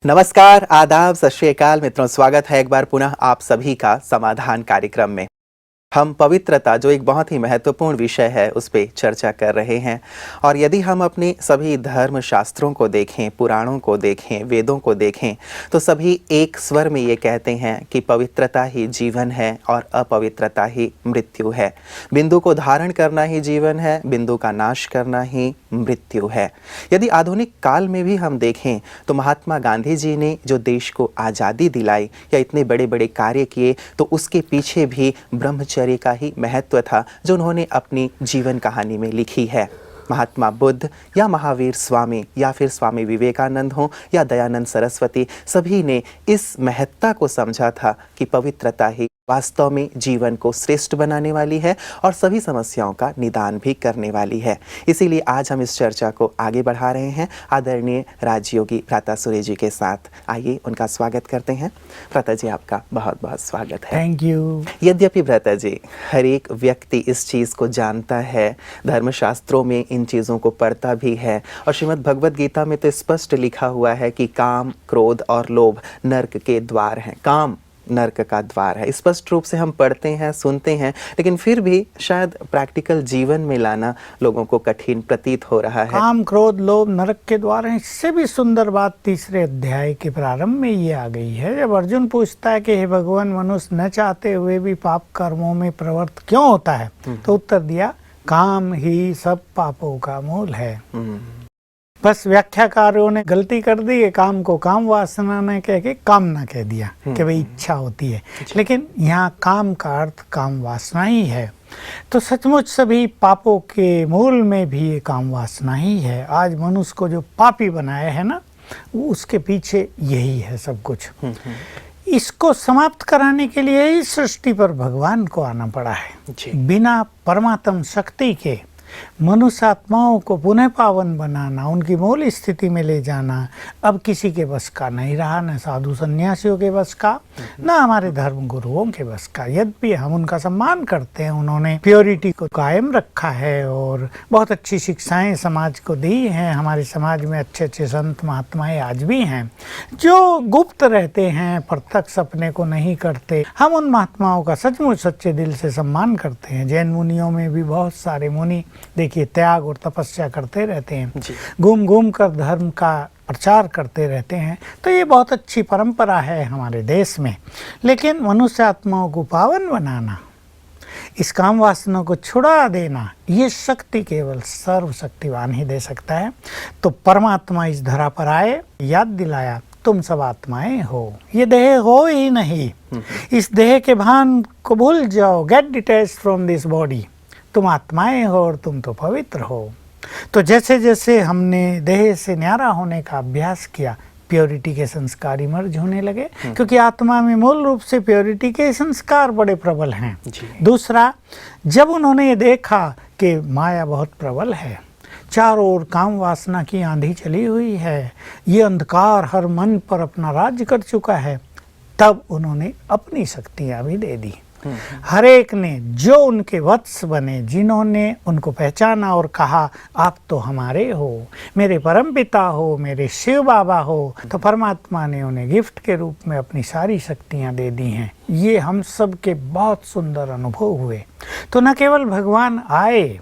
नमस्कार, आदाब, सत श्री अकाल मित्रों। स्वागत है एक बार पुनः आप सभी का समाधान कार्यक्रम में। हम पवित्रता, जो एक बहुत ही महत्वपूर्ण विषय है, उस पर चर्चा कर रहे हैं। और यदि हम अपने सभी धर्म शास्त्रों को देखें, पुराणों को देखें, वेदों को देखें, तो सभी एक स्वर में ये कहते हैं कि पवित्रता ही जीवन है और अपवित्रता ही मृत्यु है। बिंदु को धारण करना ही जीवन है, बिंदु का नाश करना ही मृत्यु है। यदि आधुनिक काल में भी हम देखें तो महात्मा गांधी जी ने जो देश को आज़ादी दिलाई या इतने बड़े बड़े कार्य किए, तो उसके पीछे भी ब्रह्मचर्य का ही महत्व था, जो उन्होंने अपनी जीवन कहानी में लिखी है। महात्मा बुद्ध या महावीर स्वामी या फिर स्वामी विवेकानंद हों या दयानंद सरस्वती, सभी ने इस महत्ता को समझा था कि पवित्रता ही वास्तव में जीवन को श्रेष्ठ बनाने वाली है और सभी समस्याओं का निदान भी करने वाली है। इसीलिए आज हम इस चर्चा को आगे बढ़ा रहे हैं आदरणीय राजयोगी भ्राता सूर्य जी के साथ। आइए उनका स्वागत करते हैं। भ्राता जी, आपका बहुत बहुत स्वागत है। Thank you. यद्यपि भ्राता जी, हर एक व्यक्ति इस चीज़ को जानता है, धर्मशास्त्रों में इन चीज़ों को पढ़ता भी है, और श्रीमद् भगवद गीता में तो स्पष्ट लिखा हुआ है कि काम, क्रोध और लोभ नर्क के द्वार हैं। काम नर्क का द्वार है, स्पष्ट रूप से हम पढ़ते हैं, सुनते हैं, लेकिन फिर भी शायद प्रैक्टिकल जीवन में लाना लोगों को कठिन प्रतीत हो रहा है। काम, क्रोध, लोभ नरक के द्वार हैं। इससे भी सुंदर बात तीसरे अध्याय के प्रारंभ में ये आ गई है, जब अर्जुन पूछता है कि हे भगवान, मनुष्य न चाहते हुए भी पाप कर्मों में प्रवृत्त क्यों होता है, तो उत्तर दिया, काम ही सब पापों का मूल है। बस व्याख्याकारों ने गलती कर दी है, काम को काम वासना ने कह के कामना कह दिया कि भाई इच्छा होती है, लेकिन यहाँ काम का अर्थ काम वासना ही है। तो सचमुच सभी पापों के मूल में भी ये काम वासना ही है। आज मनुष्य को जो पापी बनाया है ना, वो उसके पीछे यही है सब कुछ। इसको समाप्त कराने के लिए इस सृष्टि पर भगवान को आना पड़ा है। बिना परमात्म शक्ति के मनुष्य आत्माओं को पुनः पावन बनाना, उनकी मूल स्थिति में ले जाना अब किसी के बस का नहीं रहा, न साधु सन्यासियों के बस का, न हमारे धर्म गुरुओं के बस का। यद्यपि हम उनका सम्मान करते हैं, उन्होंने प्योरिटी को कायम रखा है और बहुत अच्छी शिक्षाएं समाज को दी हैं। हमारे समाज में अच्छे अच्छे संत महात्माएं आज भी हैं जो गुप्त रहते हैं, प्रत्यक्ष अपने को नहीं करते। हम उन महात्माओं का सचमुच सच्चे दिल से सम्मान करते हैं। जैन मुनियों में भी बहुत सारे मुनि देखिए त्याग और तपस्या करते रहते हैं, घूम घूम कर धर्म का प्रचार करते रहते हैं। तो ये बहुत अच्छी परंपरा है हमारे देश में। लेकिन मनुष्य आत्माओं को पावन बनाना, इस काम वासना को छुड़ा देना, ये शक्ति केवल सर्वशक्तिवान ही दे सकता है। तो परमात्मा इस धरा पर आए, याद दिलाया, तुम सब आत्माएं हो, ये देह हो ही नहीं। इस देह के भान को भूल जाओ, get detached from this body. तुम आत्माएं हो और तुम तो पवित्र हो। तो जैसे जैसे हमने देह से न्यारा होने का अभ्यास किया, प्योरिटी के संस्कार इमर्ज होने लगे, क्योंकि आत्मा में मूल रूप से प्योरिटी के संस्कार बड़े प्रबल हैं। दूसरा, जब उन्होंने ये देखा कि माया बहुत प्रबल है, चारों ओर काम वासना की आंधी चली हुई है, ये अंधकार हर मन पर अपना राज्य कर चुका है, तब उन्होंने अपनी शक्तियां भी दे दी। हर एक ने जो उनके वत्स बने, जिन्होंने उनको पहचाना और कहा आप तो हमारे हो, मेरे परमपिता हो, मेरे शिव बाबा हो, तो परमात्मा ने उन्हें गिफ्ट के रूप में अपनी सारी शक्तियां दे दी हैं। ये हम सब के बहुत सुंदर अनुभव हुए। तो न केवल भगवान आए,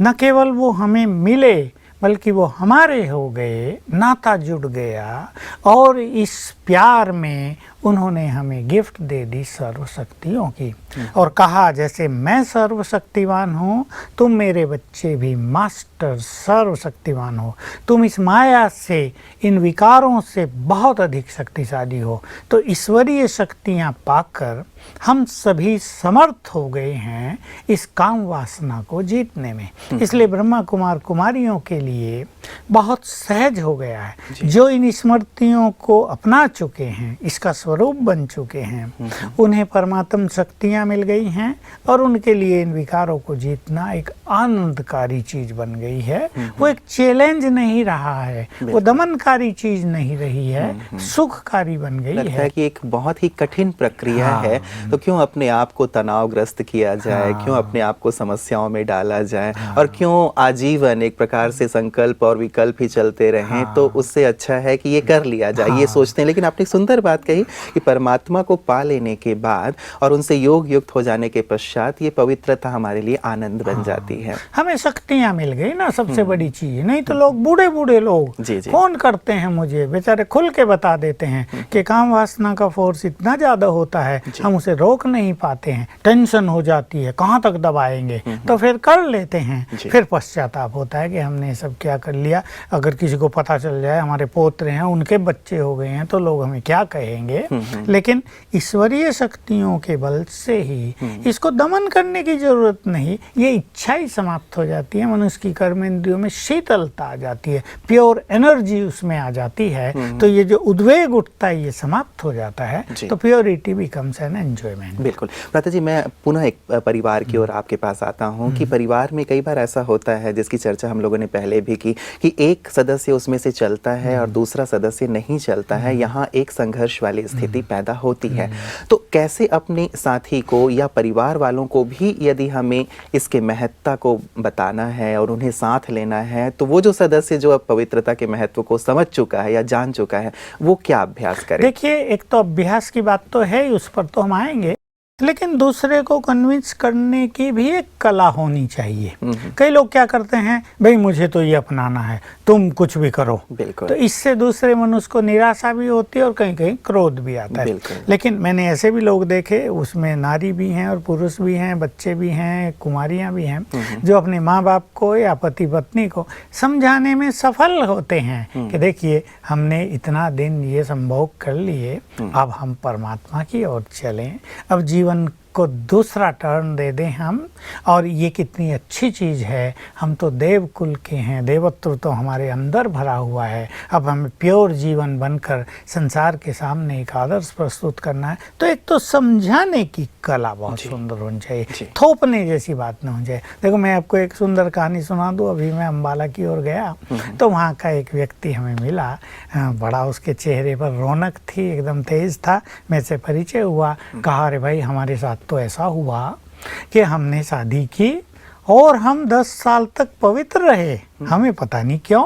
न केवल वो हमें मिले, बल्कि वो हमारे हो गए, नाता जुड़ गया, और इस प्यार में उन्होंने हमें गिफ्ट दे दी सर्वशक्तियों की, और कहा जैसे मैं सर्वशक्तिवान हूँ, तुम मेरे बच्चे भी मास्टर सर्वशक्तिवान हो। तुम इस माया से, इन विकारों से बहुत अधिक शक्तिशाली हो। तो ईश्वरीय शक्तियाँ पाकर हम सभी समर्थ हो गए हैं इस काम वासना को जीतने में। इसलिए ब्रह्मा कुमार कुमारियों के लिए बहुत सहज हो गया है। जो इन स्मृतियों को अपना चुके हैं, इसका स्वरूप बन चुके हैं, उन्हें परमात्म शक्तियां मिल गई हैं, और उनके लिए इन विकारों को जीतना एक आनंदकारी चीज बन गई है। वो एक चैलेंज नहीं रहा है, वो दमनकारी चीज नहीं रही है, सुखकारी बन गई लगता है कि एक बहुत ही कठिन प्रक्रिया है। तो क्यों अपने आप को तनावग्रस्त किया जाए, क्यों अपने आप को समस्याओं में डाला जाए, और क्यों आजीवन एक प्रकार से संकल्प और और विकल्प ही चलते रहें तो उससे अच्छा है कि ये कर लिया जाए, ये सोचते हैं। लेकिन आपने सुंदर बात कही कि परमात्मा को पा लेने के बाद और उनसे योग युक्त हो जाने के पश्चात ये पवित्रता हमारे लिए आनंद बन जाती है। हमें शक्तियां मिल गई ना, सबसे बड़ी चीज। नहीं तो लोग बूढ़े बूढ़े लोग जी, जी। फोन करते हैं मुझे, बेचारे खुल के बता देते हैं कि काम वासना का फोर्स इतना ज्यादा होता है, हम उसे रोक नहीं पाते हैं, टेंशन हो जाती है, कहाँ तक दबाएंगे, तो फिर कर लेते हैं। फिर पश्चाताप होता है कि हमने सब क्या कर लिया। अगर किसी को पता चल जाए हमारे पोत्र हैं, उनके बच्चे हो गए हैं, तो लोग हमें क्या कहेंगे। लेकिन ईश्वरीय शक्तियों के बल से ही इसको दमन करने की जरूरत नहीं, ये इच्छा ही समाप्त हो जाती है। मनुष्य की कर्मेंद्रियों में शीतलता आ जाती है, प्योर एनर्जी उसमें आ जाती है। तो ये जो उद्वेग उठता है ये समाप्त हो जाता है, तो प्योरिटी बिकम्स एन एंजॉयमेंट। बिल्कुल। भ्राता जी, मैं पुनः एक परिवार की ओर आपके पास आता हूँ कि परिवार में कई बार ऐसा होता है, जिसकी चर्चा हम लोगों ने पहले भी की, कि एक सदस्य उसमें से चलता है और दूसरा सदस्य नहीं चलता है। यहाँ एक संघर्ष वाली स्थिति पैदा होती है। तो कैसे अपने साथी को या परिवार वालों को भी यदि हमें इसके महत्ता को बताना है और उन्हें साथ लेना है, तो वो जो सदस्य जो अब पवित्रता के महत्व को समझ चुका है या जान चुका है, वो क्या अभ्यास करे? देखिए, एक तो अभ्यास की बात तो है ही, उस पर तो हम आएंगे, लेकिन दूसरे को कन्विंस करने की भी एक कला होनी चाहिए। कई लोग क्या करते हैं, भाई मुझे तो ये अपनाना है, तुम कुछ भी करो। बिल्कुल। तो इससे दूसरे मनुष्य को निराशा भी होती है और कहीं कहीं क्रोध भी आता है। लेकिन मैंने ऐसे भी लोग देखे, उसमें नारी भी हैं और पुरुष भी हैं, बच्चे भी हैं, कुमारियां भी हैं, जो अपने माँ बाप को या पति पत्नी को समझाने में सफल होते हैं कि देखिए हमने इतना दिन ये संभोग कर लिए, अब हम परमात्मा की ओर चलें, अब जीवन को दूसरा टर्न दे दें हम, और ये कितनी अच्छी चीज़ है। हम तो देव कुल के हैं, देवत्व तो हमारे अंदर भरा हुआ है, अब हमें प्योर जीवन बनकर संसार के सामने एक आदर्श प्रस्तुत करना है। तो एक तो समझाने की कला बहुत सुंदर होनी चाहिए, थोपने जैसी बात ना हो जाए। देखो, मैं आपको एक सुंदर कहानी सुना दूँ। अभी मैं अम्बाला की ओर गया तो वहाँ का एक व्यक्ति हमें मिला, बड़ा उसके चेहरे पर रौनक थी, एकदम तेज था। मेरे से परिचय हुआ, कहा अरे भाई हमारे साथ तो ऐसा हुआ कि हमने शादी की और हम 10 साल तक पवित्र रहे, हमें पता नहीं क्यों।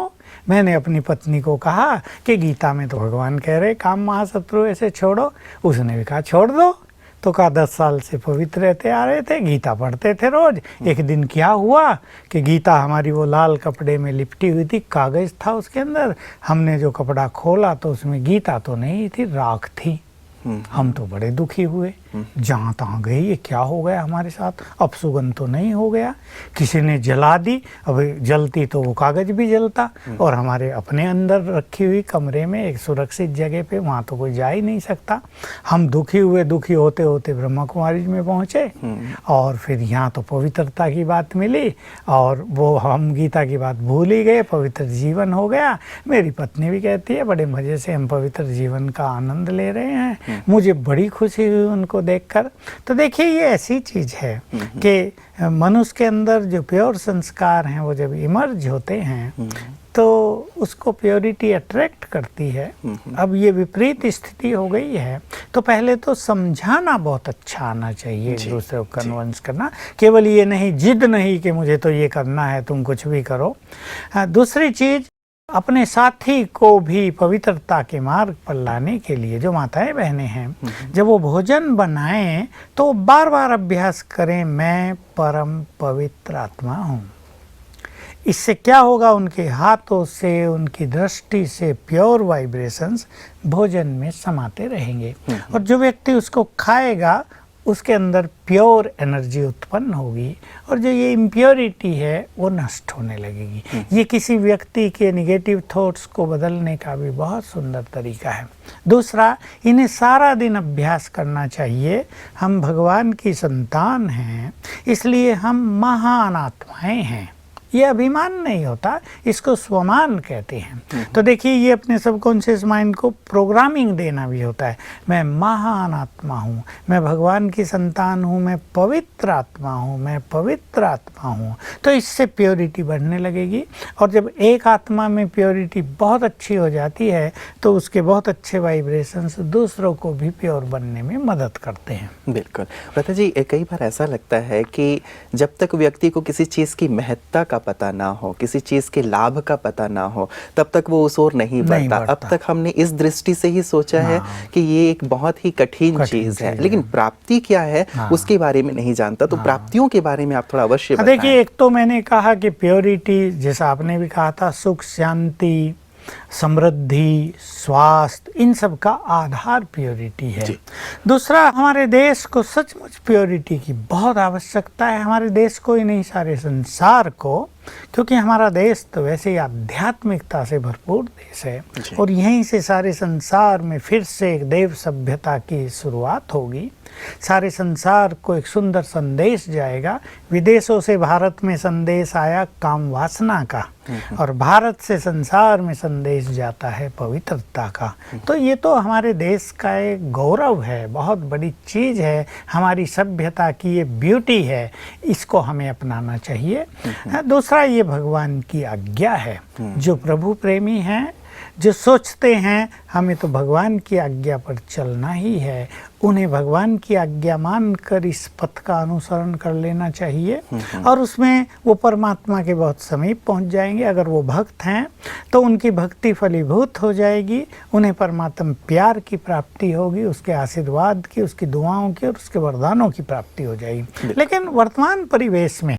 मैंने अपनी पत्नी को कहा कि गीता में तो भगवान कह रहे काम महाशत्रु ऐसे छोड़ो, उसने भी कहा छोड़ दो। तो कहा 10 साल से पवित्र रहते आ रहे थे, गीता पढ़ते थे रोज। एक दिन क्या हुआ कि गीता हमारी वो लाल कपड़े में लिपटी हुई थी, कागज था उसके अंदर, हमने जो कपड़ा खोला तो उसमें गीता तो नहीं थी, राख थी। हम तो बड़े दुखी हुए, जहाँ तहाँ गई ये क्या हो गया हमारे साथ, अपसुगन तो नहीं हो गया, किसी ने जला दी। अब जलती तो वो कागज भी जलता, और हमारे अपने अंदर रखी हुई कमरे में एक सुरक्षित जगह पे, वहाँ तो कोई जा ही नहीं सकता। हम दुखी हुए, दुखी होते होते ब्रह्मा कुमारी में पहुँचे, और फिर यहाँ तो पवित्रता की बात मिली, और वो हम गीता की बात भूल ही गए, पवित्र जीवन हो गया। मेरी पत्नी भी कहती है बड़े मज़े से हम पवित्र जीवन का आनंद ले रहे हैं। मुझे बड़ी खुशी हुई उनको देखकर। तो देखिए, ये ऐसी चीज़ है कि मनुष्य के अंदर जो प्योर संस्कार हैं वो जब इमर्ज होते हैं तो उसको प्योरिटी अट्रैक्ट करती है। अब ये विपरीत स्थिति हो गई है, तो पहले तो समझाना बहुत अच्छा आना चाहिए, एक दूसरे को कन्विंस करना। केवल ये नहीं, जिद नहीं कि मुझे तो ये करना है, तुम कुछ भी करो। दूसरी चीज़, अपने साथी को भी पवित्रता के मार्ग पर लाने के लिए जो माताएं बहनें हैं, जब वो भोजन बनाएं तो बार बार अभ्यास करें, मैं परम पवित्र आत्मा हूँ। इससे क्या होगा, उनके हाथों से, उनकी दृष्टि से प्योर वाइब्रेशंस भोजन में समाते रहेंगे, और जो व्यक्ति उसको खाएगा उसके अंदर प्योर एनर्जी उत्पन्न होगी, और जो ये इम्प्योरिटी है वो नष्ट होने लगेगी। ये किसी व्यक्ति के निगेटिव थॉट्स को बदलने का भी बहुत सुंदर तरीका है। दूसरा, इन्हें सारा दिन अभ्यास करना चाहिए। हम भगवान की संतान हैं, इसलिए हम महान आत्माएं हैं। ये अभिमान नहीं होता, इसको स्वमान कहते हैं। तो देखिए, ये अपने सबकॉन्शियस माइंड को प्रोग्रामिंग देना भी होता है। मैं महान आत्मा हूँ, मैं भगवान की संतान हूँ, मैं पवित्र आत्मा हूँ, मैं पवित्र आत्मा हूँ। तो इससे प्योरिटी बढ़ने लगेगी, और जब एक आत्मा में प्योरिटी बहुत अच्छी हो जाती है तो उसके बहुत अच्छे वाइब्रेशंस दूसरों को भी प्योर बनने में मदद करते हैं। बिल्कुल। भ्राता जी, कई बार ऐसा लगता है कि जब तक व्यक्ति को किसी चीज़ की महत्ता का पता ना हो, किसी चीज़ के लाभ का पता ना हो, तब तक वो उस ओर नहीं बढ़ता। अब तक हमने इस दृष्टि से ही सोचा है कि ये एक बहुत ही कठिन चीज़ है, लेकिन प्राप्ति क्या है उसके बारे में नहीं जानता। तो प्राप्तियों के बारे में आप थोड़ा अवश्य बताएं। देखिए, एक तो मैंने कहा कि प्योरिटी, जैसा आपने भी कहा था, सुख, शांति, समृद्धि, स्वास्थ्य, इन सब का आधार प्योरिटी है। दूसरा, हमारे देश को सचमुच प्योरिटी की बहुत आवश्यकता है। हमारे देश को ही नहीं, सारे संसार को, क्योंकि हमारा देश तो वैसे ही आध्यात्मिकता से भरपूर देश है और यहीं से सारे संसार में फिर से एक देव सभ्यता की शुरुआत होगी। सारे संसार को एक सुंदर संदेश जाएगा। विदेशों से भारत में संदेश आया काम वासना का, और भारत से संसार में संदेश जाता है पवित्रता का। तो ये तो हमारे देश का एक गौरव है, बहुत बड़ी चीज़ है, हमारी सभ्यता की ये ब्यूटी है, इसको हमें अपनाना चाहिए। दूसरा, ये भगवान की आज्ञा है। जो प्रभु प्रेमी हैं, जो सोचते हैं हमें तो भगवान की आज्ञा पर चलना ही है, उन्हें भगवान की आज्ञा मानकर इस पथ का अनुसरण कर लेना चाहिए और उसमें वो परमात्मा के बहुत समीप पहुंच जाएंगे। अगर वो भक्त हैं तो उनकी भक्ति फलीभूत हो जाएगी, उन्हें परमात्मा प्यार की प्राप्ति होगी, उसके आशीर्वाद की, उसकी दुआओं की और उसके वरदानों की प्राप्ति हो जाएगी। लेकिन वर्तमान परिवेश में,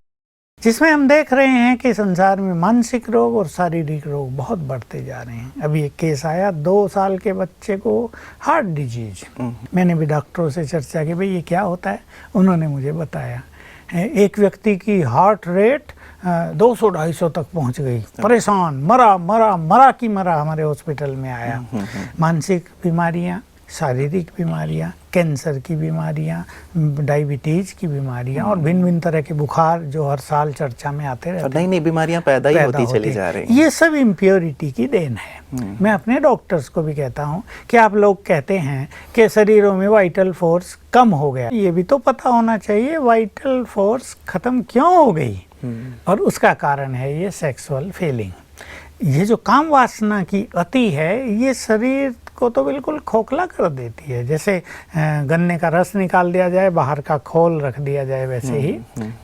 जिसमें हम देख रहे हैं कि संसार में मानसिक रोग और शारीरिक रोग बहुत बढ़ते जा रहे हैं। अभी एक केस आया, 2 साल के बच्चे को हार्ट डिजीज। मैंने भी डॉक्टरों से चर्चा की, भाई ये क्या होता है। उन्होंने मुझे बताया, एक व्यक्ति की हार्ट रेट 200-250 तक पहुंच गई, परेशान, मरा की मरा हमारे हॉस्पिटल में आया। मानसिक बीमारियां, शारीरिक बीमारियां, कैंसर की बीमारियां, डायबिटीज की बीमारियां और भिन्न भिन्न तरह के बुखार जो हर साल चर्चा में आते रहते हैं। नई बीमारियां पैदा ही होती चली जा रही हैं। ये सब इम्प्योरिटी की देन है। मैं अपने डॉक्टर्स को भी कहता हूँ कि आप लोग कहते हैं कि शरीरों में वाइटल फोर्स कम हो गया, ये भी तो पता होना चाहिए वाइटल फोर्स खत्म क्यों हो गई, और उसका कारण है ये सेक्सुअल फीलिंग। ये जो काम वासना की अति है, ये शरीर को तो बिल्कुल खोखला कर देती है। जैसे गन्ने का रस निकाल दिया जाए, बाहर का खोल रख दिया जाए, वैसे ही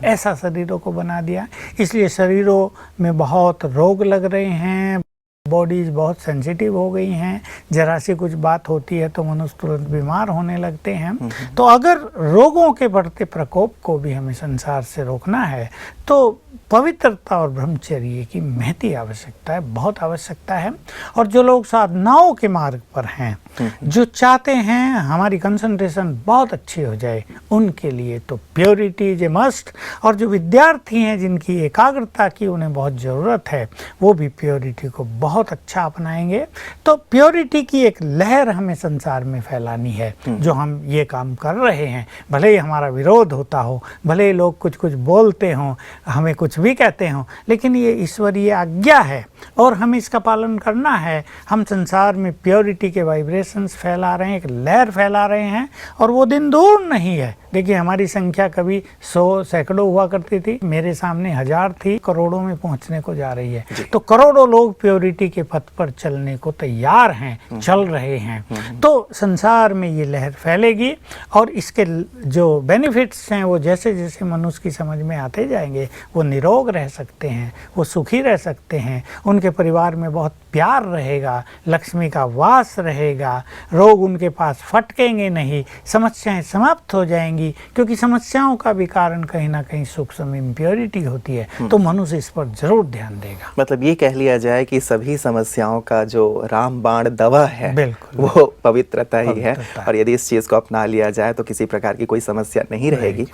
ऐसा शरीरों को बना दिया। इसलिए शरीरों में बहुत रोग लग रहे हैं, बॉडीज बहुत सेंसिटिव हो गई हैं, जरा सी कुछ बात होती है तो मनुष्य तुरंत बीमार होने लगते हैं। तो अगर रोगों के बढ़ते प्रकोप को भी हमें संसार से रोकना है तो पवित्रता और ब्रह्मचर्य की महती आवश्यकता है, बहुत आवश्यकता है। और जो लोग साधनाओं के मार्ग पर हैं, जो चाहते हैं हमारी कंसंट्रेशन बहुत अच्छी हो जाए, उनके लिए तो प्योरिटी इज ए मस्ट। और जो विद्यार्थी हैं जिनकी एकाग्रता की उन्हें बहुत ज़रूरत है, वो भी प्योरिटी को बहुत अच्छा अपनाएंगे। तो प्योरिटी की एक लहर हमें संसार में फैलानी है। जो हम ये काम कर रहे हैं, भले ही हमारा विरोध होता हो, भले ही लोग कुछ कुछ बोलते हों, हमें कुछ भी कहते हों, लेकिन ये ईश्वरीय आज्ञा है और हमें इसका पालन करना है। हम संसार में प्योरिटी के वाइब्रेशंस फैला रहे हैं, एक लहर फैला रहे हैं, और वो दिन दूर नहीं है। देखिए, हमारी संख्या कभी 100 सैकड़ों हुआ करती थी, मेरे सामने 1000 थी, करोड़ों में पहुंचने को जा रही है। तो करोड़ों लोग प्योरिटी के पथ पर चलने को तैयार हैं, चल रहे हैं। तो संसार में ये लहर फैलेगी और इसके जो बेनिफिट्स हैं वो जैसे जैसे मनुष्य की समझ में आते जाएंगे, वो निरोग रह सकते हैं, वो सुखी रह सकते हैं, उनके परिवार में बहुत प्यार रहेगा, लक्ष्मी का वास रहेगा, रोग उनके पास फटकेंगे नहीं, समस्याएं समाप्त हो जाएंगी, क्योंकि समस्याओं का भी कारण कहीं ना कहीं सूक्ष्म इम्प्योरिटी होती है। तो मनुष्य इस पर जरूर ध्यान देगा। मतलब ये कह लिया जाए कि सभी समस्याओं का जो रामबाण दवा है, बिल्कुल, वो पवित्रता ही है, और यदि इस चीज़ को अपना लिया जाए तो किसी प्रकार की कोई समस्या नहीं रहेगी।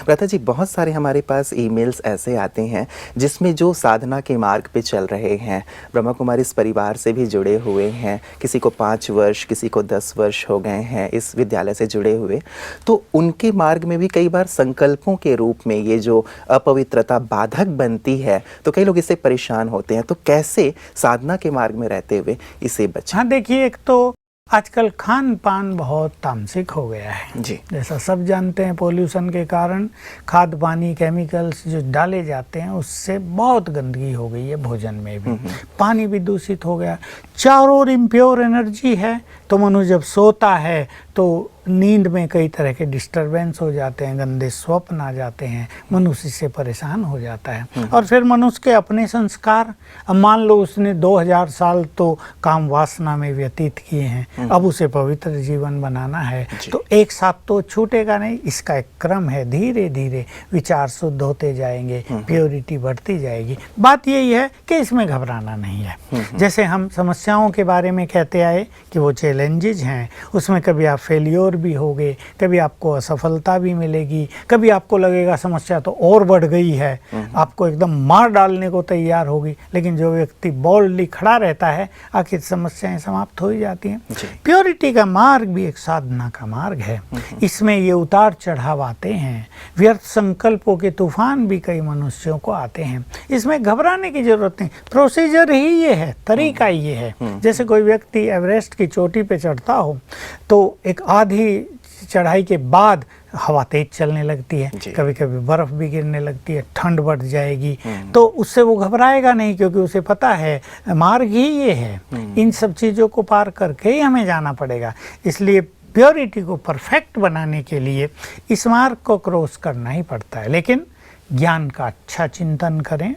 प्रथा जी, बहुत सारे हमारे पास ईमेल्स ऐसे आते हैं जिसमें जो साधना के मार्ग पे चल रहे हैं, ब्रह्मा कुमारी इस परिवार से भी जुड़े हुए हैं, किसी को 5 वर्ष, किसी को 10 वर्ष हो गए हैं इस विद्यालय से जुड़े हुए, तो उनके मार्ग में भी कई बार संकल्पों के रूप में ये जो अपवित्रता बाधक बनती है, तो कई लोग इससे परेशान होते हैं। तो कैसे साधना के मार्ग में रहते हुए इसे बचें? हाँ, देखिए, एक तो आजकल खान पान बहुत तामसिक हो गया है जी। जैसा सब जानते हैं, पोल्यूशन के कारण खाद पानी केमिकल्स जो डाले जाते हैं उससे बहुत गंदगी हो गई है। भोजन में भी पानी भी दूषित हो गया, चारों ओर इम्प्योर एनर्जी है। तो मनुष्य जब सोता है तो नींद में कई तरह के डिस्टरबेंस हो जाते हैं, गंदे स्वप्न आ जाते हैं, मनुष्य इससे परेशान हो जाता है। और फिर मनुष्य के अपने संस्कार, अब मान लो उसने 2000 साल तो काम वासना में व्यतीत किए हैं, अब उसे पवित्र जीवन बनाना है तो एक साथ तो छूटेगा नहीं, इसका एक क्रम है, धीरे धीरे विचार शुद्ध होते जाएंगे, प्योरिटी बढ़ती जाएगी। बात यही है कि इसमें घबराना नहीं है। जैसे हम समस्याओं के बारे में कहते आए कि वो चैलेंजेज हैं, उसमें कभी आप फेलियर भी होगे, कभी आपको असफलता भी मिलेगी, कभी आपको लगेगा समस्या तो और बढ़ गई है, आपको एकदम मार डालने को तैयार होगी, लेकिन जो व्यक्ति बोल्डली खड़ा रहता है आखिर समस्याएं समाप्त हो ही जाती हैं। प्योरिटी का मार्ग भी एक साधना का मार्ग है, इसमें ये उतार चढ़ाव आते हैं, व्यर्थ संकल्पों के तूफान भी कई मनुष्यों को आते हैं, इसमें घबराने की जरूरत नहीं। प्रोसीजर ही ये है, तरीका ये है। जैसे कोई व्यक्ति एवरेस्ट की चोटी पे चढ़ता हो तो एक आधी चढ़ाई के बाद हवा तेज चलने लगती है, कभी कभी बर्फ भी गिरने लगती है, ठंड बढ़ जाएगी, तो उससे वो घबराएगा नहीं, क्योंकि उसे पता है मार्ग ही ये है, इन सब चीज़ों को पार करके ही हमें जाना पड़ेगा। इसलिए प्योरिटी को परफेक्ट बनाने के लिए इस मार्ग को क्रॉस करना ही पड़ता है। लेकिन ज्ञान का अच्छा चिंतन करें,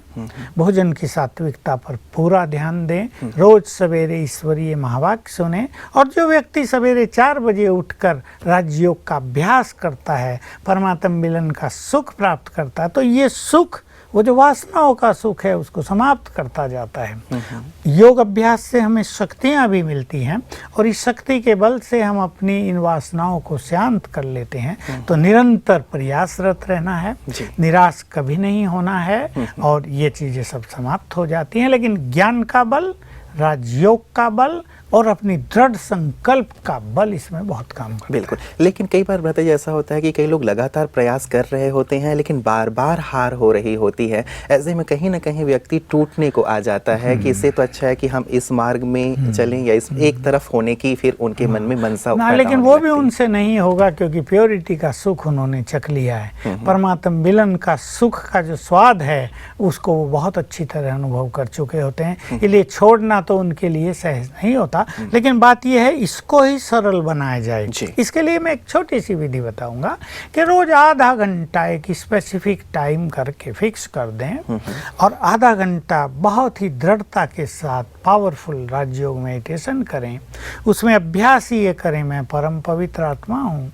भोजन की सात्विकता पर पूरा ध्यान दें, रोज सवेरे ईश्वरीय महावाक्य सुने, और जो व्यक्ति सवेरे 4 बजे उठकर राजयोग का अभ्यास करता है, परमात्म मिलन का सुख प्राप्त करता है, तो ये सुख, वो जो वासनाओं का सुख है, उसको समाप्त करता जाता है। योग अभ्यास से हमें शक्तियाँ भी मिलती हैं, और इस शक्ति के बल से हम अपनी इन वासनाओं को शांत कर लेते हैं। तो निरंतर प्रयासरत रहना है, निराश कभी नहीं होना है, और ये चीज़ें सब समाप्त हो जाती हैं। लेकिन ज्ञान का बल, राजयोग का बल और अपनी दृढ़ संकल्प का बल इसमें बहुत काम करता है। बिल्कुल। लेकिन कई बार भ्राता जी ऐसा होता है कि कई लोग लगातार प्रयास कर रहे होते हैं, लेकिन बार बार हार हो रही होती है। ऐसे में कहीं ना कहीं व्यक्ति टूटने को आ जाता है कि इससे तो अच्छा है कि हम इस मार्ग में चलें, या इस एक तरफ होने की फिर उनके मन में मनसा ना, लेकिन वो भी उनसे नहीं होगा, क्योंकि प्योरिटी का सुख उन्होंने चख लिया है। परमात्म मिलन का सुख का जो स्वाद है उसको वो बहुत अच्छी तरह अनुभव कर चुके होते हैं, इसलिए छोड़ना तो उनके लिए सहज नहीं होता। लेकिन बात यह है, इसको ही सरल बनाया जाए। इसके लिए मैं एक छोटी सी विधि बताऊंगा कि रोज आधा घंटा एक स्पेसिफिक टाइम करके फिक्स कर दें, और आधा घंटा बहुत ही दृढ़ता के साथ पावरफुल राजयोग मेडिटेशन करें। उसमें अभ्यास ये करें, मैं परम पवित्र आत्मा हूँ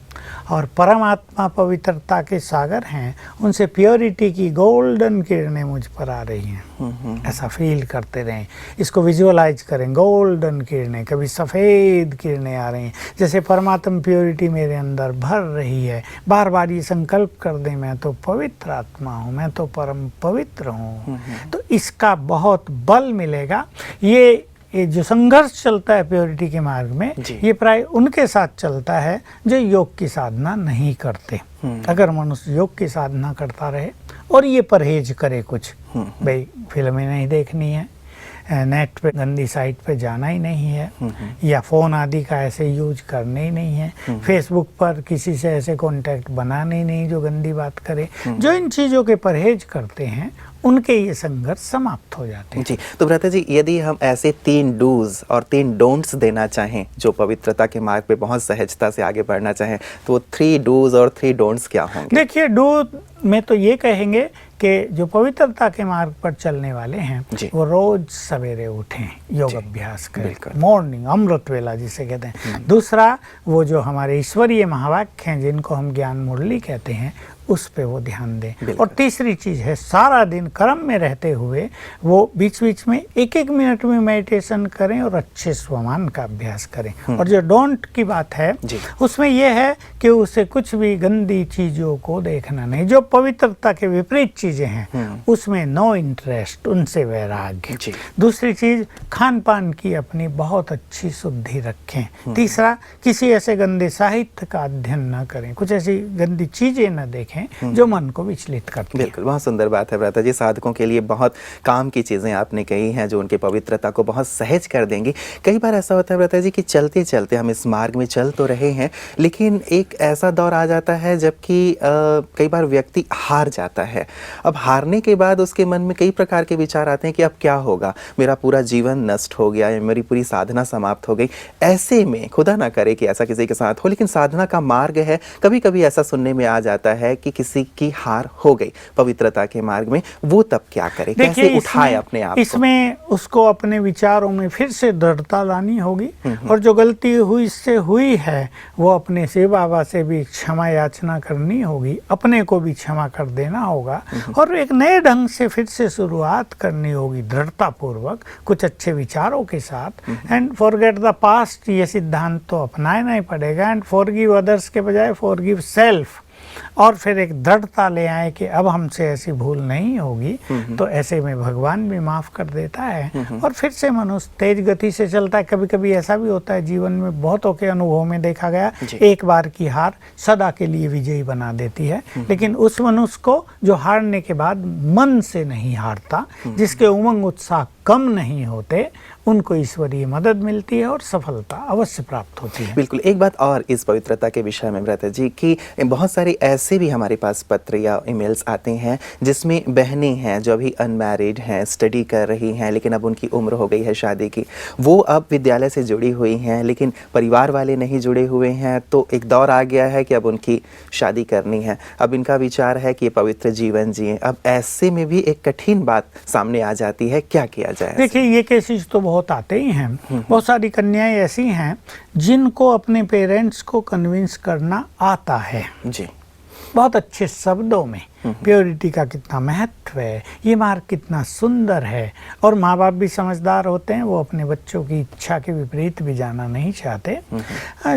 और परमात्मा पवित्रता के सागर हैं, उनसे प्योरिटी की गोल्डन किरणें मुझ पर आ रही हैं, ऐसा फील करते रहें। इसको विजुअलाइज करें, गोल्डन किरणें, कभी सफ़ेद किरणें आ रही हैं, जैसे परमात्मा प्योरिटी मेरे अंदर भर रही है। बार बार ये संकल्प कर दें, मैं तो पवित्र आत्मा हूँ, मैं तो परम पवित्र हूँ, तो इसका बहुत बल मिलेगा। ये जो संघर्ष चलता है प्योरिटी के मार्ग में, ये प्राय उनके साथ चलता है जो योग की साधना नहीं करते। अगर मनुष्य योग की साधना करता रहे और ये परहेज करे, कुछ भाई फिल्में नहीं देखनी है, नेट पे गंदी साइट पे जाना ही नहीं है, या फ़ोन आदि का ऐसे यूज करने ही नहीं है, फेसबुक पर किसी से ऐसे कॉन्टैक्ट बनाने ही नहीं जो गंदी बात करे, जो इन चीज़ों के परहेज करते हैं उनके ये संघर्ष समाप्त हो जाते हैं। जी, तो भ्राता जी, यदि हम ऐसे 3 डूज और 3 डोंट्स देना चाहें जो पवित्रता के मार्ग पे बहुत सहजता से आगे बढ़ना चाहें, तो 3 डूज और 3 डोंट्स क्या होंगे? देखिए, डू में तो ये कहेंगे कि जो पवित्रता के मार्ग पर चलने वाले हैं वो रोज सवेरे उठें, योग अभ्यास करें, मॉर्निंग अमृत वेला जिसे कहते हैं। दूसरा, वो जो हमारे ईश्वरीय महावाक्य हैं जिनको हम ज्ञान मुरली कहते हैं, उस पे वो ध्यान दें। और तीसरी चीज़ है, सारा दिन कर्म में रहते हुए वो बीच बीच में 1-1 मिनट में मेडिटेशन करें और अच्छे स्वमान का अभ्यास करें। और जो डोंट की बात है उसमें यह है कि उसे कुछ भी गंदी चीज़ों को देखना नहीं, जो पवित्रता के विपरीत चीज़ें हैं उसमें नो इंटरेस्ट, उनसे वैराग्य। दूसरी चीज़, खान पान की अपनी बहुत अच्छी शुद्धि रखें। तीसरा, किसी ऐसे गंदे साहित्य का अध्ययन न करें, कुछ ऐसी गंदी चीज़ें न देखें। देखें जो मन को विचलित करती है। बिल्कुल, बहुत सुंदर बात है भ्राता जी। साधकों के लिए बहुत काम की चीज़ें आपने कही हैं जो उनकी पवित्रता को बहुत सहज कर देंगी। कई बार ऐसा होता है भ्राता जी कि चलते चलते हम इस मार्ग में चल तो रहे हैं, लेकिन एक ऐसा दौर आ जाता है जबकि कई बार व्यक्ति हार जाता है। अब हारने के बाद उसके मन में कई प्रकार के विचार आते हैं कि अब क्या होगा, मेरा पूरा जीवन नष्ट हो गया, मेरी पूरी साधना समाप्त हो गई। ऐसे में खुदा ना करे कि ऐसा किसी के साथ हो, लेकिन साधना का मार्ग है, कभी कभी ऐसा सुनने में आ जाता है कि किसी की हार हो गई पवित्रता के मार्ग में, वो तब क्या करे, कैसे उठाए अपने आप को? इसमें उसको अपने विचारों में फिर से दृढ़ता लानी होगी और जो गलती हुई से हुई है वो अपने शिव बाबा से भी क्षमा याचना करनी होगी, अपने को भी क्षमा कर देना होगा और एक नए ढंग से फिर से शुरुआत करनी होगी दृढ़ता पूर्वक कुछ अच्छे विचारों के साथ। एंड फॉरगेट द पास्ट, ये सिद्धांत तो अपनाना ही पड़ेगा। एंड फॉरगिव अदर्स के बजाय फॉरगिव सेल्फ, और फिर एक दृढ़ता ले आए कि अब हमसे ऐसी भूल नहीं होगी। तो ऐसे में भगवान भी माफ कर देता है और फिर से मनुष्य तेज गति से चलता है। कभी कभी ऐसा भी होता है जीवन में, बहुतों के अनुभव में देखा गया, एक बार की हार सदा के लिए विजयी बना देती है। लेकिन उस मनुष्य को जो हारने के बाद मन से नहीं हारता, जिसके उमंग उत्साह कम नहीं होते, उनको ईश्वरीय मदद मिलती है और सफलता अवश्य प्राप्त होती है। बिल्कुल। एक बात और इस पवित्रता के विषय में भ्राता जी कि बहुत सारे ऐसे भी हमारे पास पत्र या ईमेल्स आते हैं जिसमें बहनें हैं जो अभी अनमैरिड हैं, स्टडी कर रही हैं, लेकिन अब उनकी उम्र हो गई है शादी की, वो अब विद्यालय से जुड़ी हुई हैं लेकिन परिवार वाले नहीं जुड़े हुए हैं, तो एक दौर आ गया है कि अब उनकी शादी करनी है। अब इनका विचार है कि ये पवित्र जीवन जिए। अब ऐसे में भी एक कठिन बात सामने आ जाती है, क्या किया जाए? देखिए, ये केसेस तो बहुत आते ही हैं। बहुत सारी कन्याएं ऐसी हैं जिनको अपने पेरेंट्स को कन्विंस करना आता है जी, बहुत अच्छे शब्दों में, प्योरिटी का कितना महत्व है, ये मार्ग कितना सुंदर है। और माँ बाप भी समझदार होते हैं, वो अपने बच्चों की इच्छा के विपरीत भी जाना नहीं चाहते।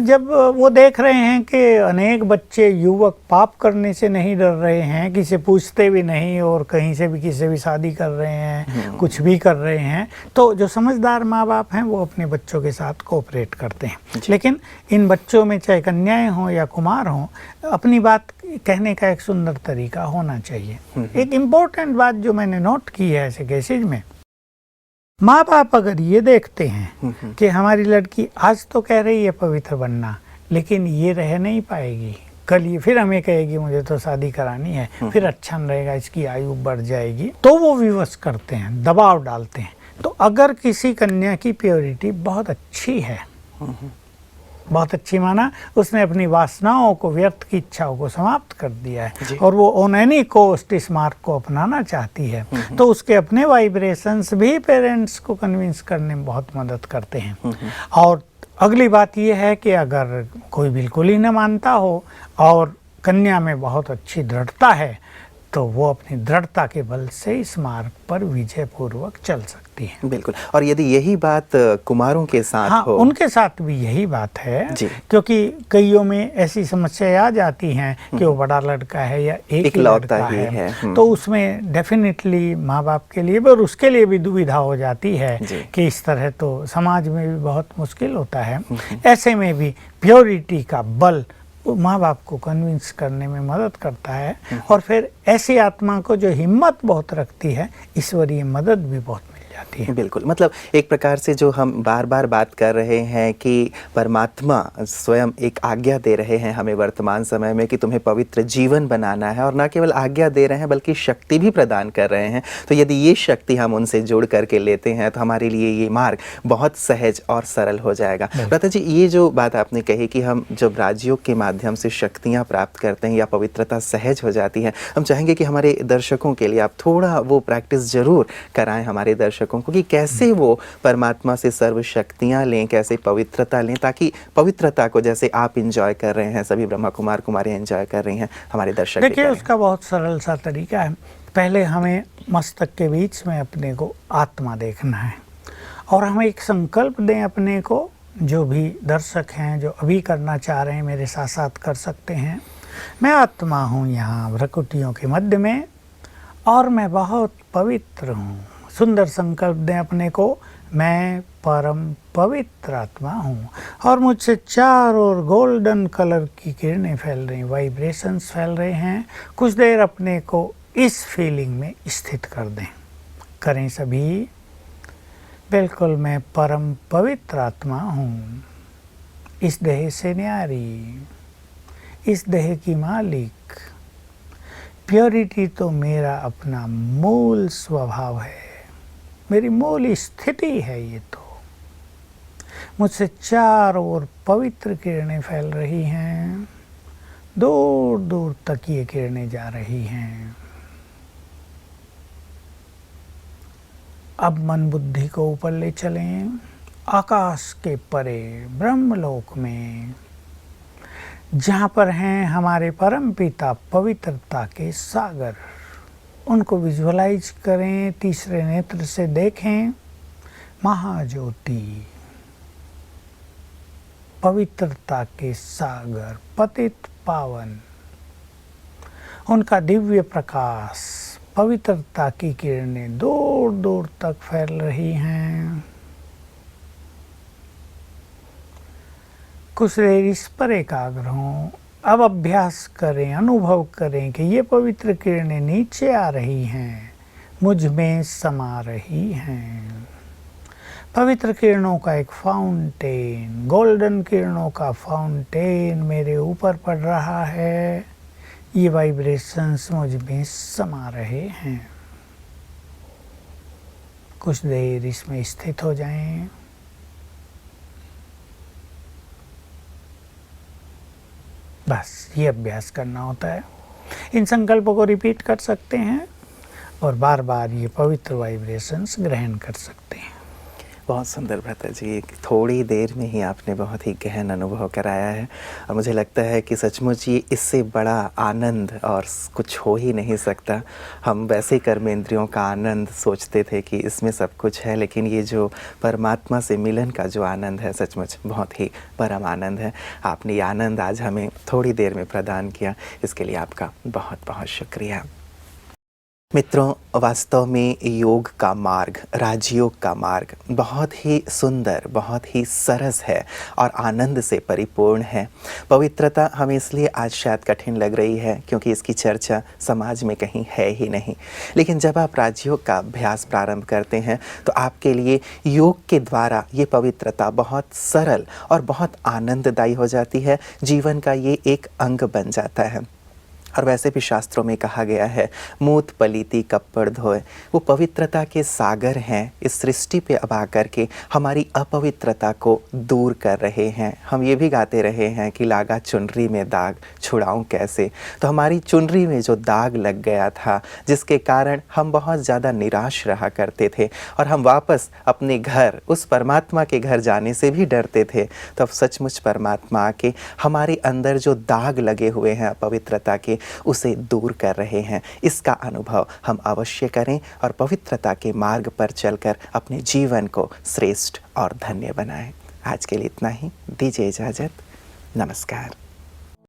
जब वो देख रहे हैं कि अनेक बच्चे युवक पाप करने से नहीं डर रहे हैं, किसी पूछते भी नहीं और कहीं से भी किसी भी शादी कर रहे हैं, कुछ भी कर रहे हैं, तो जो समझदार माँ बाप हैं वो अपने बच्चों के साथ कोऑपरेट करते हैं। लेकिन इन बच्चों में चाहे कन्याएं हों या कुमार हों, अपनी बात कहने का एक सुंदर तरीका होना चाहिए। एक इम्पोर्टेंट बात जो मैंने नोट की है ऐसे केसेज में, माँ बाप अगर ये देखते हैं कि हमारी लड़की आज तो कह रही है पवित्र बनना, लेकिन ये रह नहीं पाएगी, कल ये फिर हमें कहेगी मुझे तो शादी करानी है, फिर अच्छा नहीं रहेगा, इसकी आयु बढ़ जाएगी, तो वो विवश करते हैं, दबाव डालते हैं। तो अगर किसी कन्या की प्योरिटी बहुत अच्छी है, बहुत अच्छी माना उसने अपनी वासनाओं को, व्यर्थ की इच्छाओं को समाप्त कर दिया है और वो ऑन एनी कॉस्ट इस मार्ग को अपनाना चाहती है, तो उसके अपने वाइब्रेशंस भी पेरेंट्स को कन्विंस करने में बहुत मदद करते हैं। और अगली बात यह है कि अगर कोई बिल्कुल ही न मानता हो और कन्या में बहुत अच्छी दृढ़ता है, तो वो अपनी दृढ़ता के बल से इस मार्ग पर विजय पूर्वक चल सकती है। बिल्कुल। और यदि यही बात कुमारों के साथ हाँ, हो, उनके साथ भी यही बात है, क्योंकि कईयों में ऐसी समस्या आ जाती हैं कि वो बड़ा लड़का है या एक ही लड़का है, तो उसमें डेफिनेटली माँ बाप के लिए और उसके लिए भी दुविधा हो जाती है कि इस तरह तो समाज में भी बहुत मुश्किल होता है। ऐसे में भी प्योरिटी का बल माँ बाप को कन्विंस करने में मदद करता है और फिर ऐसी आत्मा को जो हिम्मत बहुत रखती है, ईश्वरीय मदद भी बहुत मिल जाती है। बिल्कुल। मतलब एक प्रकार से जो हम बार बार बात कर रहे हैं कि परमात्मा स्वयं एक आज्ञा दे रहे हैं हमें वर्तमान समय में कि तुम्हें पवित्र जीवन बनाना है, और न केवल आज्ञा दे रहे हैं बल्कि शक्ति भी प्रदान कर रहे हैं। तो यदि ये शक्ति हम उनसे जोड़ करके लेते हैं तो हमारे लिए ये मार्ग बहुत सहज और सरल हो जाएगा। भ्राता जी, ये जो बात आपने कही कि हम जब राजयोग के माध्यम से शक्तियाँ प्राप्त करते हैं या पवित्रता सहज हो जाती है, हम चाहेंगे कि हमारे दर्शकों के लिए आप थोड़ा वो प्रैक्टिस जरूर कराएं हमारे दर्शकों को कि कैसे वो परमात्मा से सर्व शक्तियाँ लें, कैसे पवित्रता लें, ताकि पवित्रता को जैसे आप इंजॉय कर रहे हैं, सभी ब्रह्मा कुमार कुमारियाँ इंजॉय कर रही हैं, हमारे दर्शक देखिए उसका बहुत सरल सा तरीका है। पहले हमें मस्तक के बीच में अपने को आत्मा देखना है और हम एक संकल्प दें अपने को। जो भी दर्शक हैं जो अभी करना चाह रहे हैं मेरे साथ साथ कर सकते हैं। मैं आत्मा हूँ यहाँ भ्रकुटियों के मध्य में और मैं बहुत पवित्र हूँ। सुंदर संकल्प दें अपने को, मैं परम पवित्र आत्मा हूँ और मुझसे चारों ओर गोल्डन कलर की किरणें फैल रही, वाइब्रेशंस फैल रहे हैं। कुछ देर अपने को इस फीलिंग में स्थित कर दें। करें सभी। बिल्कुल मैं परम पवित्र आत्मा हूँ, इस देह से न्यारी, इस देह की मालिक। प्योरिटी तो मेरा अपना मूल स्वभाव है, मेरी मूल स्थिति है। ये तो मुझसे चारों ओर पवित्र किरणें फैल रही हैं, दूर दूर तक ये किरणें जा रही हैं। अब मन बुद्धि को ऊपर ले चलें, आकाश के परे ब्रह्मलोक में, जहाँ पर हैं हमारे परम पिता पवित्रता के सागर। उनको विजुअलाइज करें, तीसरे नेत्र से देखें। महाज्योति, पवित्रता के सागर, पतित पावन, उनका दिव्य प्रकाश, पवित्रता की किरणें दूर दूर तक फैल रही हैं। कुछ देर इस पर एकाग्र हों। अब अभ्यास करें, अनुभव करें कि ये पवित्र किरणें नीचे आ रही हैं, मुझ में समा रही हैं। पवित्र किरणों का एक फाउंटेन, गोल्डन किरणों का फाउंटेन मेरे ऊपर पड़ रहा है। ये वाइब्रेशंस मुझ में समा रहे हैं। कुछ देर इसमें स्थित हो जाएं। बस ये अभ्यास करना होता है। इन संकल्पों को रिपीट कर सकते हैं और बार बार ये पवित्र वाइब्रेशंस ग्रहण कर सकते हैं। बहुत सुंदर भ्राता जी, थोड़ी देर में ही आपने बहुत ही गहन अनुभव कराया है और मुझे लगता है कि सचमुच ये इससे बड़ा आनंद और कुछ हो ही नहीं सकता। हम वैसे कर्मेंद्रियों का आनंद सोचते थे कि इसमें सब कुछ है, लेकिन ये जो परमात्मा से मिलन का जो आनंद है सचमुच बहुत ही परम आनंद है। आपने ये आनंद आज हमें थोड़ी देर में प्रदान किया, इसके लिए आपका बहुत बहुत शुक्रिया। मित्रों, वास्तव में योग का मार्ग, राजयोग का मार्ग बहुत ही सुंदर, बहुत ही सरस है और आनंद से परिपूर्ण है। पवित्रता हमें इसलिए आज शायद कठिन लग रही है क्योंकि इसकी चर्चा समाज में कहीं है ही नहीं, लेकिन जब आप राजयोग का अभ्यास प्रारंभ करते हैं तो आपके लिए योग के द्वारा ये पवित्रता बहुत सरल और बहुत आनंददायी हो जाती है। जीवन का ये एक अंग बन जाता है। और वैसे भी शास्त्रों में कहा गया है, मूत पलीती कप्पड़ धोए। वो पवित्रता के सागर हैं, इस सृष्टि पे अब आकर के हमारी अपवित्रता को दूर कर रहे हैं। हम ये भी गाते रहे हैं कि लागा चुनरी में दाग छुड़ाऊं कैसे। तो हमारी चुनरी में जो दाग लग गया था, जिसके कारण हम बहुत ज़्यादा निराश रहा करते थे और हम वापस अपने घर, उस परमात्मा के घर जाने से भी डरते थे, तो अब सचमुच परमात्मा आके हमारे अंदर जो दाग लगे हुए हैं अपवित्रता के, उसे दूर कर रहे हैं। इसका अनुभव हम अवश्य करें और पवित्रता के मार्ग पर चलकर अपने जीवन को श्रेष्ठ और धन्य बनाएं। आज के लिए इतना ही, दीजिए इजाज़त। नमस्कार।